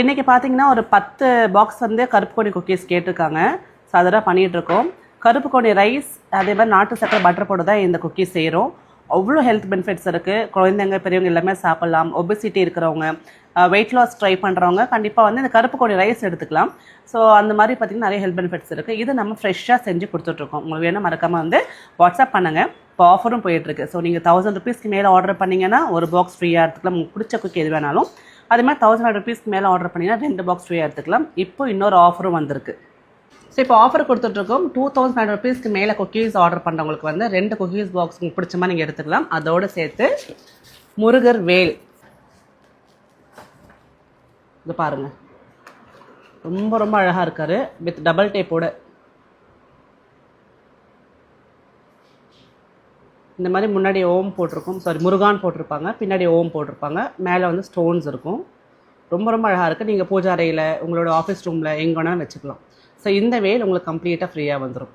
இன்றைக்கி பார்த்தீங்கன்னா ஒரு 10 பாக்ஸ் வந்து கருப்பு கோணி குக்கீஸ் கேட்டிருக்காங்க. ஸோ அதெல்லாம் பண்ணிகிட்ருக்கோம். கருப்பு கோணி ரைஸ் அதே மாதிரி நாட்டு சக்கரை பட்டர் போட்டு தான் இந்த குக்கீஸ் செய்கிறோம். அவ்வளோ ஹெல்த் பெனிஃபிட்ஸ் இருக்குது. குழந்தைங்க பெரியவங்க எல்லாமே சாப்பிட்லாம். ஒபிசிட்டி இருக்கிறவங்க, வெயிட் லாஸ் ட்ரை பண்ணுறவங்க கண்டிப்பாக வந்து இந்த கருப்பு கோணி ரைஸ் எடுத்துக்கலாம். ஸோ அந்த மாதிரி பார்த்திங்கன்னா நிறைய ஹெல்த் பெனிஃபிட்ஸ் இருக்குது. இது நம்ம ஃப்ரெஷ்ஷாக செஞ்சு கொடுத்துட்ருக்கோம். உங்களுக்கு வேணும் மறக்காமல் வந்து வாட்ஸ்அப் பண்ணுங்கள். இப்போ ஆஃபரும் போயிட்டுருக்கு. ஸோ நீங்கள் 1000 ருபீஸ்க்கு மேலே ஆர்டர் பண்ணிங்கன்னா ஒரு பாக்ஸ் ஃப்ரீயாக எடுத்துக்கலாம். உங்களுக்கு பிடிச்ச குக்கி எது வேணாலும். அதே மாதிரி 1000 ருபீஸ்க்கு மேலே ஆர்டர் பண்ணிங்கன்னா 2 பாக்ஸ் ஃப்ரீயாக எடுத்துக்கலாம். இப்போ இன்னொரு ஆஃபரும் வந்திருக்கு. ஸோ இப்போ ஆஃபர் கொடுத்துட்ருக்கோம். 2500 ருபீஸ்க்கு மேலே குக்கீஸ் ஆர்டர் பண்ணுறவங்களுக்கு வந்து 2 குக்கீஸ் பாக்ஸ் உங்களுக்கு பிடிச்ச மாதிரி நீங்கள் எடுத்துக்கலாம். அதோடு சேர்த்து முருகர் வேல் இது பாருங்கள், ரொம்ப ரொம்ப அழகாக இருக்கார். வித் டபுள் டேப்போட இந்த மாதிரி முன்னாடி ஓம் போட்டிருக்கும், முருகான் போட்டிருப்பாங்க, பின்னாடி ஓம் போட்டிருப்பாங்க, மேலே வந்து ஸ்டோன்ஸ் இருக்கும். ரொம்ப ரொம்ப அழகாக இருக்குது. நீங்கள் பூஜை அறையில், உங்களோட ஆஃபீஸ் ரூமில் எங்கே வேணாலும் வச்சுக்கலாம். ஸோ இந்த வேல் உங்களுக்கு கம்ப்ளீட்டாக ஃப்ரீயாக வந்துடும்.